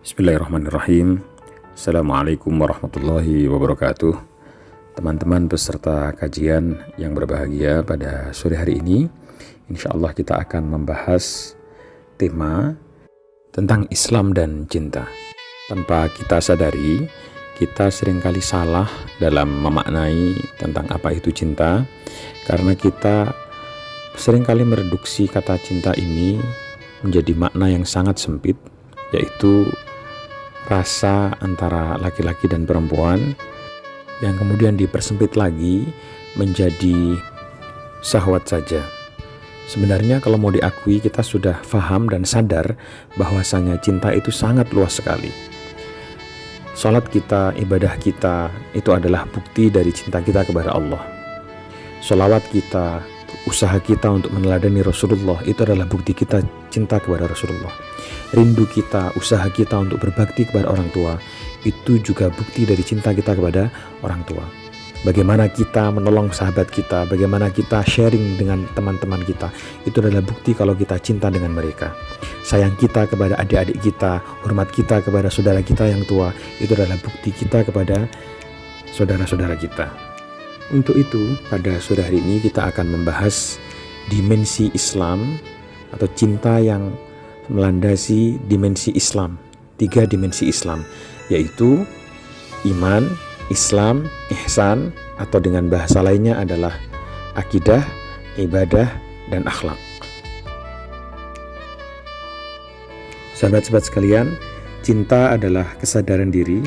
Bismillahirrahmanirrahim. Assalamualaikum warahmatullahi wabarakatuh. Teman-teman peserta kajian yang berbahagia pada sore hari ini, insya Allah kita akan membahas tema tentang Islam dan cinta. Tanpa kita sadari, kita seringkali salah dalam memaknai tentang apa itu cinta, karena kita seringkali mereduksi kata cinta ini menjadi makna yang sangat sempit, yaitu rasa antara laki-laki dan perempuan yang kemudian dipersempit lagi menjadi syahwat saja. Sebenarnya kalau mau diakui, kita sudah paham dan sadar bahwasanya cinta itu sangat luas sekali. Salat kita, ibadah kita itu adalah bukti dari cinta kita kepada Allah. Sholawat kita, usaha kita untuk meneladani Rasulullah itu adalah bukti kita cinta kepada Rasulullah. Rindu kita, usaha kita untuk berbakti kepada orang tua itu juga bukti dari cinta kita kepada orang tua. Bagaimana kita menolong sahabat kita, bagaimana kita sharing dengan teman-teman kita, itu adalah bukti kalau kita cinta dengan mereka. Sayang kita kepada adik-adik kita, hormat kita kepada saudara kita yang tua, itu adalah bukti kita kepada saudara-saudara kita. Untuk itu, pada sore hari ini kita akan membahas dimensi Islam atau cinta yang melandasi dimensi Islam, 3 dimensi Islam, yaitu iman, Islam, ihsan, atau dengan bahasa lainnya adalah akidah, ibadah, dan akhlak. Sahabat-sahabat sekalian, cinta adalah kesadaran diri,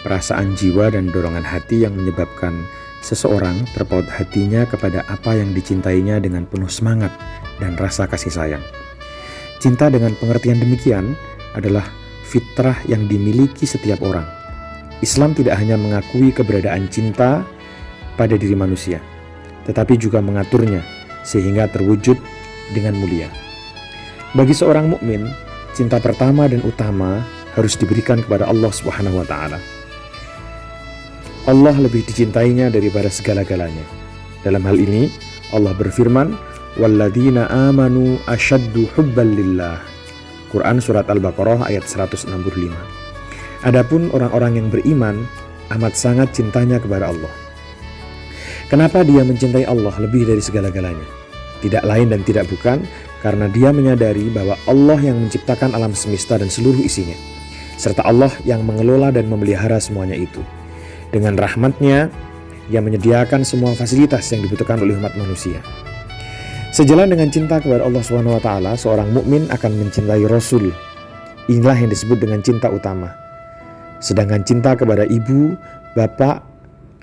perasaan jiwa dan dorongan hati yang menyebabkan seseorang terpaut hatinya kepada apa yang dicintainya dengan penuh semangat dan rasa kasih sayang. Cinta dengan pengertian demikian adalah fitrah yang dimiliki setiap orang. Islam tidak hanya mengakui keberadaan cinta pada diri manusia, tetapi juga mengaturnya sehingga terwujud dengan mulia. Bagi seorang mukmin, cinta pertama dan utama harus diberikan kepada Allah Subhanahu wa taala. Allah lebih dicintainya daripada segala-galanya. Dalam hal ini, Allah berfirman, "Walladzina amanu asyaddu hubban lillah." Quran surat Al-Baqarah ayat 165. Adapun orang-orang yang beriman amat sangat cintanya kepada Allah. Kenapa dia mencintai Allah lebih dari segala-galanya? Tidak lain dan tidak bukan karena dia menyadari bahwa Allah yang menciptakan alam semesta dan seluruh isinya, serta Allah yang mengelola dan memelihara semuanya itu. Dengan rahmatnya, Ia menyediakan semua fasilitas yang dibutuhkan oleh umat manusia. Sejalan dengan cinta kepada Allah SWT, seorang mukmin akan mencintai Rasul. Inilah yang disebut dengan cinta utama. Sedangkan cinta kepada ibu, bapak,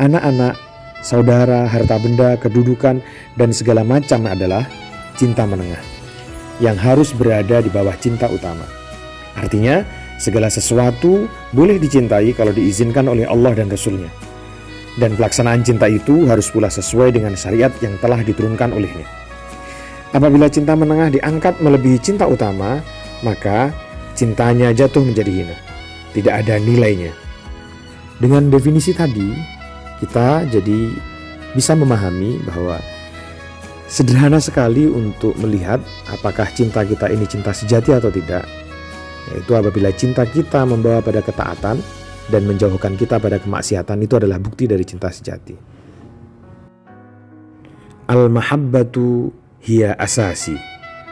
anak-anak, saudara, harta benda, kedudukan, dan segala macam adalah cinta menengah, yang harus berada di bawah cinta utama. Artinya, segala sesuatu boleh dicintai kalau diizinkan oleh Allah dan Rasul-Nya. Dan pelaksanaan cinta itu harus pula sesuai dengan syariat yang telah diturunkan olehnya. Apabila cinta menengah diangkat melebihi cinta utama, maka cintanya jatuh menjadi hina. Tidak ada nilainya. Dengan definisi tadi, kita jadi bisa memahami bahwa sederhana sekali untuk melihat apakah cinta kita ini cinta sejati atau tidak. Yaitu apabila cinta kita membawa pada ketaatan dan menjauhkan kita pada kemaksiatan, itu adalah bukti dari cinta sejati. Al-mahabbatu hiya asasi.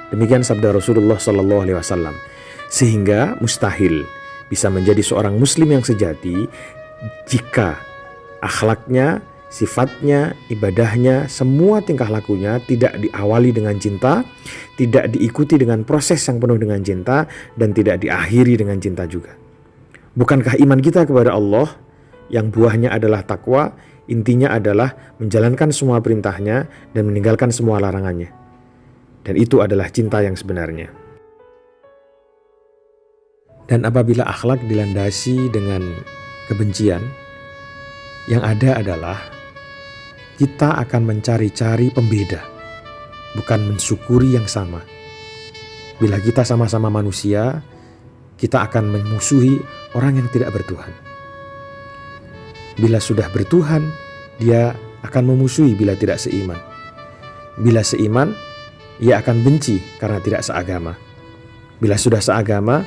Demikian sabda Rasulullah SAW. Sehingga mustahil bisa menjadi seorang muslim yang sejati jika akhlaknya, sifatnya, ibadahnya, semua tingkah lakunya tidak diawali dengan cinta, tidak diikuti dengan proses yang penuh dengan cinta, dan tidak diakhiri dengan cinta juga. Bukankah iman kita kepada Allah yang buahnya adalah takwa, intinya adalah menjalankan semua perintahnya dan meninggalkan semua larangannya. Dan itu adalah cinta yang sebenarnya. Dan apabila akhlak dilandasi dengan kebencian, yang ada adalah kita akan mencari-cari pembeda, bukan mensyukuri yang sama. Bila kita sama-sama manusia, kita akan memusuhi orang yang tidak bertuhan. Bila sudah bertuhan, dia akan memusuhi bila tidak seiman. Bila seiman, ia akan benci karena tidak seagama. Bila sudah seagama,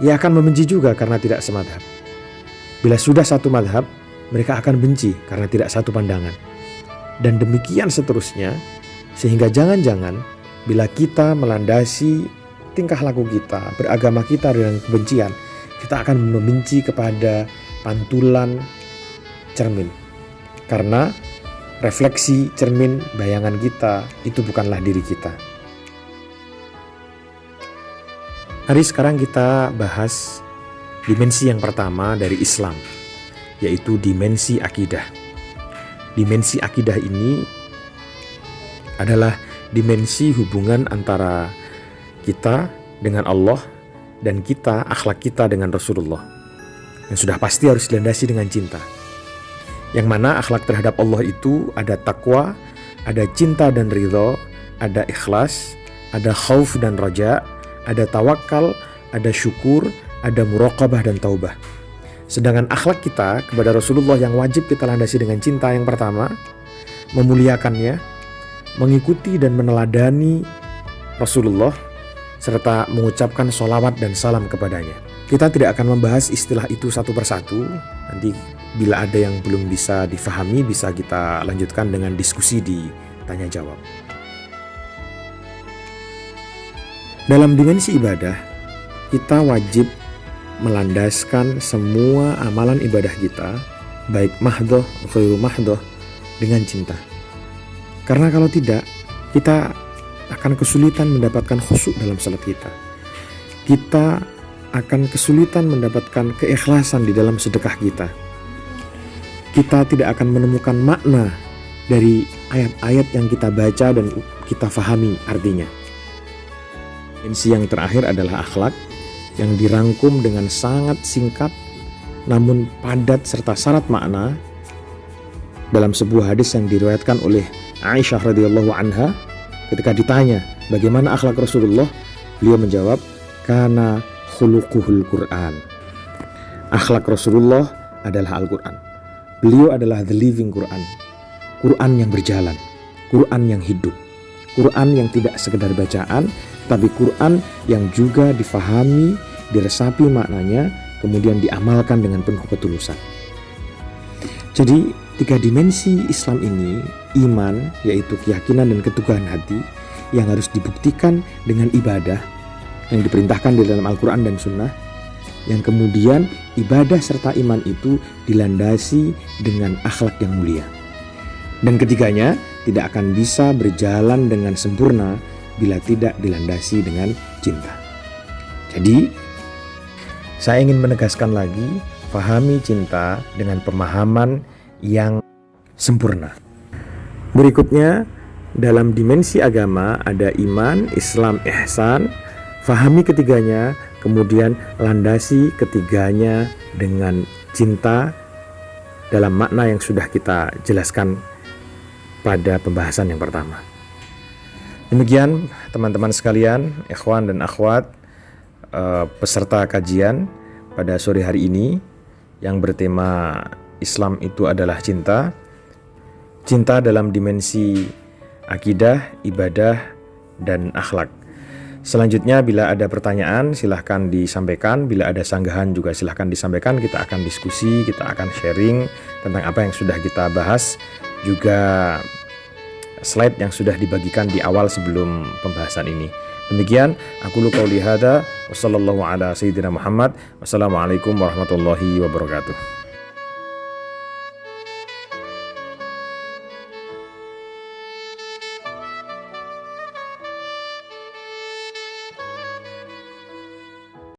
ia akan membenci juga karena tidak semadhab. Bila sudah satu madhab, mereka akan benci karena tidak satu pandangan. Dan demikian seterusnya, sehingga jangan-jangan bila kita melandasi tingkah laku kita, beragama kita dengan kebencian, kita akan membenci kepada pantulan cermin. Karena refleksi cermin bayangan kita itu bukanlah diri kita. Mari sekarang kita bahas dimensi yang pertama dari Islam, yaitu dimensi akidah. Dimensi akidah ini adalah dimensi hubungan antara kita dengan Allah dan akhlak kita dengan Rasulullah. Yang sudah pasti harus dilandasi dengan cinta. Yang mana akhlak terhadap Allah itu ada takwa, ada cinta dan ridho, ada ikhlas, ada khauf dan raja, ada tawakal, ada syukur, ada muraqabah dan taubah. Sedangkan akhlak kita kepada Rasulullah yang wajib kita landasi dengan cinta yang pertama, memuliakannya, mengikuti dan meneladani Rasulullah, serta mengucapkan sholawat dan salam kepadanya. Kita tidak akan membahas istilah itu satu persatu. Nanti bila ada yang belum bisa difahami, bisa kita lanjutkan dengan diskusi di tanya jawab. Dalam dimensi ibadah, kita wajib melandaskan semua amalan ibadah kita, baik mahdoh, ghairu mahdoh, dengan cinta. Karena kalau tidak, kita akan kesulitan mendapatkan khusyuk dalam salat kita. Kita akan kesulitan mendapatkan keikhlasan di dalam sedekah kita. Kita tidak akan menemukan makna dari ayat-ayat yang kita baca dan kita fahami artinya. Dimensi yang terakhir adalah akhlak yang dirangkum dengan sangat singkat namun padat serta syarat makna dalam sebuah hadis yang diriwayatkan oleh Aisyah radhiyallahu anha. Ketika ditanya bagaimana akhlak Rasulullah, beliau menjawab, kana khuluquhul Quran. Akhlak Rasulullah adalah Al-Quran. Beliau adalah the living Quran. Quran yang berjalan, Quran yang hidup, Quran yang tidak sekedar bacaan, tapi Quran yang juga difahami, diresapi maknanya, kemudian diamalkan dengan penuh ketulusan. Jadi, tiga dimensi Islam ini, iman, yaitu keyakinan dan keteguhan hati, yang harus dibuktikan dengan ibadah, yang diperintahkan di dalam Al-Quran dan Sunnah, yang kemudian ibadah serta iman itu dilandasi dengan akhlak yang mulia. Dan ketiganya tidak akan bisa berjalan dengan sempurna bila tidak dilandasi dengan cinta. Jadi, saya ingin menegaskan lagi, pahami cinta dengan pemahaman yang sempurna. Berikutnya, dalam dimensi agama ada iman, Islam, ihsan. Fahami ketiganya, kemudian landasi ketiganya dengan cinta dalam makna yang sudah kita jelaskan pada pembahasan yang pertama. Demikian teman-teman sekalian, ikhwan dan akhwat, peserta kajian pada sore hari ini yang bertema Islam itu adalah cinta. Cinta dalam dimensi akidah, ibadah, dan akhlak. Selanjutnya bila ada pertanyaan silahkan disampaikan, bila ada sanggahan juga silahkan disampaikan. Kita akan diskusi, kita akan sharing tentang apa yang sudah kita bahas, juga slide yang sudah dibagikan di awal sebelum pembahasan ini. Demikian, aku qouli hadza wa sallallahu ala sayyidina Muhammad. Wassalamualaikum warahmatullahi wabarakatuh.